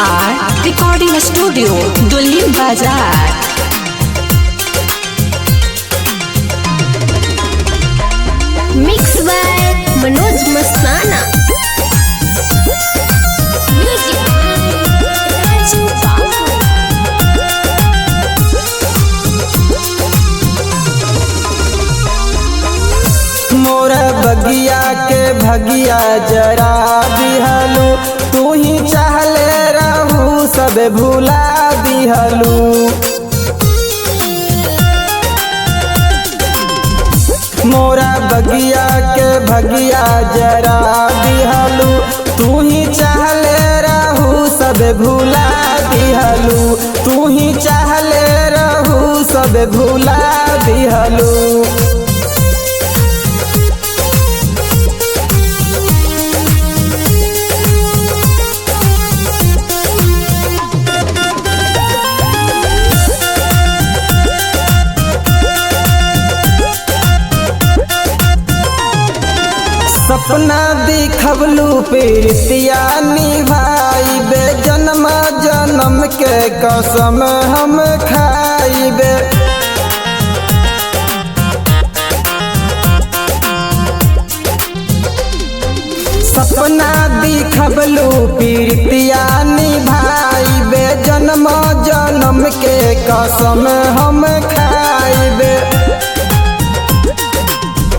MR Recording Studio, Dulhin Bazaar। Mix by Manoj Mastana. Music Raju बाबू। मोरा बगिया के भगिया जरा दिहलू, तू ही चाहले रहू सब भुला दिहलू। मोरा बगिया के भगिया जरा दिहलू, तू ही चाहले रहू सब भुला दिहलू। तू ही चाहले रहू सब भुला दिहलू। सपना दिखबलू प्रीतिया निभाइबे, जन्म जन्म के कसम हम खाइबे। सपना दिखबलू प्रीतिया निभाइबे, जन्म जन्म के कसम हम खाइबे।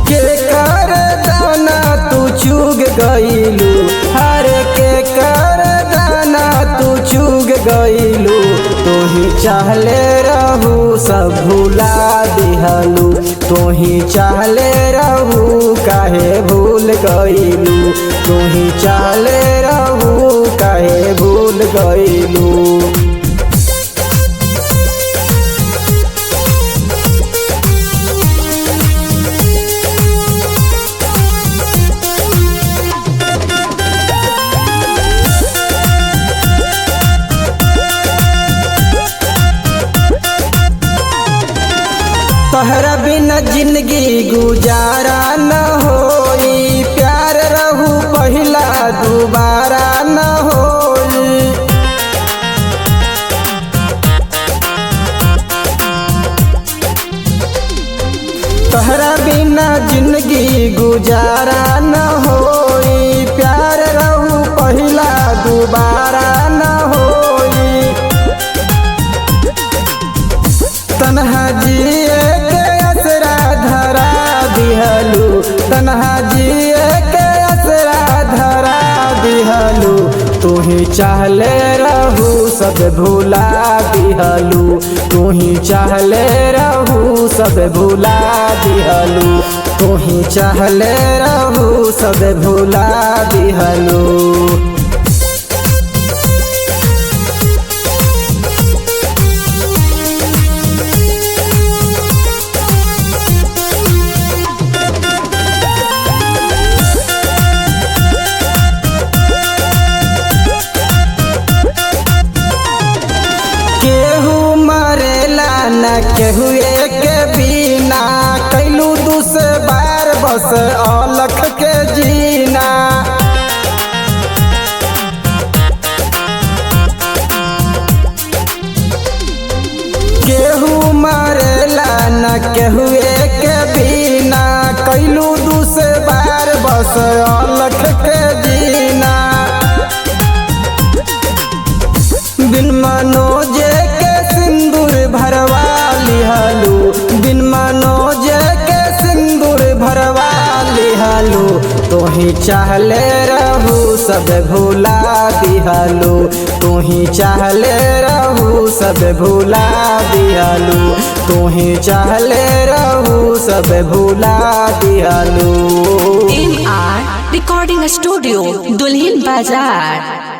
के कर दाना तू चुग गईलू, हर के कर दाना तू चुग गईलू। तू ही चाहले रहू सब भुला दिहलू, तू ही चाहले रहू काहे भूल गईलू। तू ही चाहले रहू काहे भूल गईलू। तहरा बिना जिंदगी गुजारा न होई, प्यार रहू पहिला दोबारा न होई। तहरा बिना जिंदगी गुजारा न होई, प्यार रहू पहिला दोबारा न होई। तन्हा जिए के असरा धरा दिहलू, तन्हा जिए के असरा धरा दिहलू। तू ही चाहले रहू सब भुला दिहलू, तू ही चाहले रहू सब भुला दिहलू। तू ही चाहले रहू सब भुला दिहलू। केहू मरेला न केहू के बिना, कैलू दुश्वार बस अलख के जीना। केहू मरेला न केहू के बिना, कैलू दुश्वार बस अलख के जीना। बिन मनोज के सिंदूर भरवा लिहलू, बिन मनोज के सिंदूर भरवा लिहलू। तू ही चाहले रहू सब भुला दिहलू, तू ही चाहले रहू सब भुला दिहलू। तू ही चाहले रहू सब भुला दिहलू। MR Recording Studio, Dulhin Bazaar।